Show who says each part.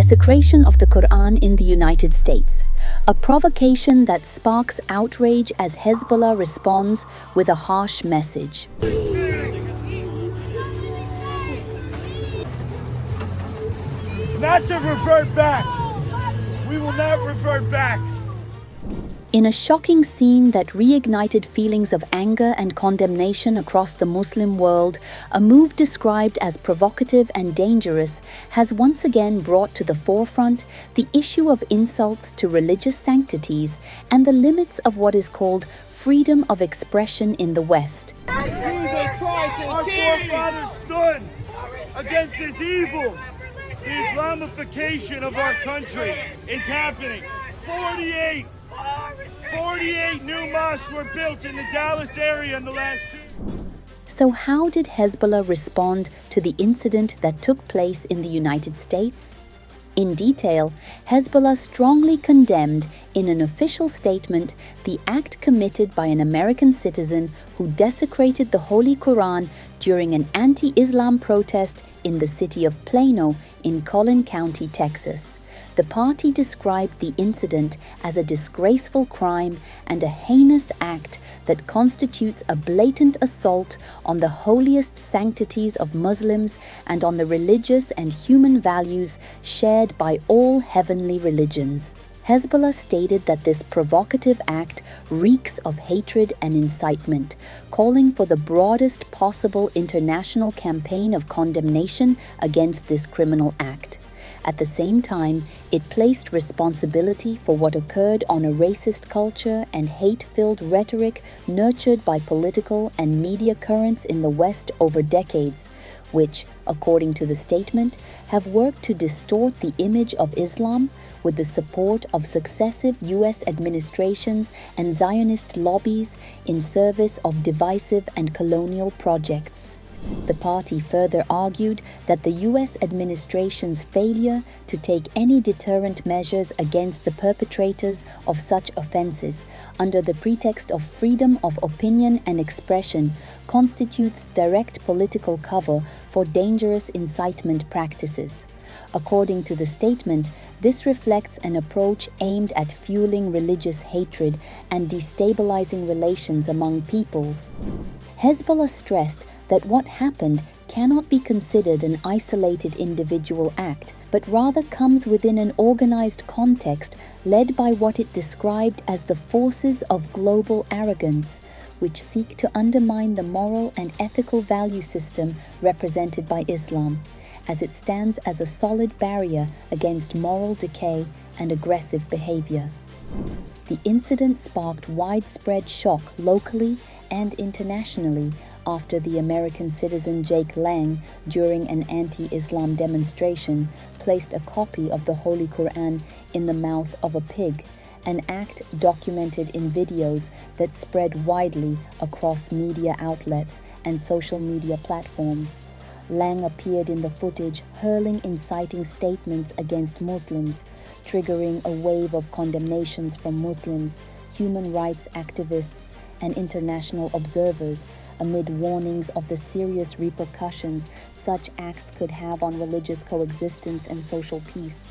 Speaker 1: desecration of the Qur'an in the United States, a provocation that sparks outrage as Hezbollah responds with a harsh message.
Speaker 2: Not to revert back. We will not revert back.
Speaker 1: In a shocking scene that reignited feelings of anger and condemnation across the Muslim world, a move described as provocative and dangerous has once again brought to the forefront the issue of insults to religious sanctities and the limits of what is called freedom of expression in the West.
Speaker 2: Our forefathers stood against this evil. The Islamification of our country is happening. 48 new mosques were built in the Dallas area in the last 2 years.
Speaker 1: So how did Hezbollah respond to the incident that took place in the United States? In detail, Hezbollah strongly condemned in an official statement the act committed by an American citizen who desecrated the Holy Qur'an during an anti-Islam protest in the city of Plano in Collin County, Texas. The party described the incident as a disgraceful crime and a heinous act that constitutes a blatant assault on the holiest sanctities of Muslims and on the religious and human values shared by all heavenly religions. Hezbollah stated that this provocative act reeks of hatred and incitement, calling for the broadest possible international campaign of condemnation against this criminal act. At the same time, it placed responsibility for what occurred on a racist culture and hate-filled rhetoric nurtured by political and media currents in the West over decades, which, according to the statement, have worked to distort the image of Islam with the support of successive U.S. administrations and Zionist lobbies in service of divisive and colonial projects. The party further argued that the U.S. administration's failure to take any deterrent measures against the perpetrators of such offenses under the pretext of freedom of opinion and expression constitutes direct political cover for dangerous incitement practices. According to the statement, this reflects an approach aimed at fueling religious hatred and destabilizing relations among peoples. Hezbollah stressed that what happened cannot be considered an isolated individual act, but rather comes within an organized context led by what it described as the forces of global arrogance, which seek to undermine the moral and ethical value system represented by Islam, as it stands as a solid barrier against moral decay and aggressive behavior. The incident sparked widespread shock locally and internationally after the American citizen Jake Lang, during an anti-Islam demonstration, placed a copy of the Holy Qur'an in the mouth of a pig, an act documented in videos that spread widely across media outlets and social media platforms. Lang appeared in the footage hurling inciting statements against Muslims, triggering a wave of condemnations from Muslims, human rights activists, and international observers, amid warnings of the serious repercussions such acts could have on religious coexistence and social peace.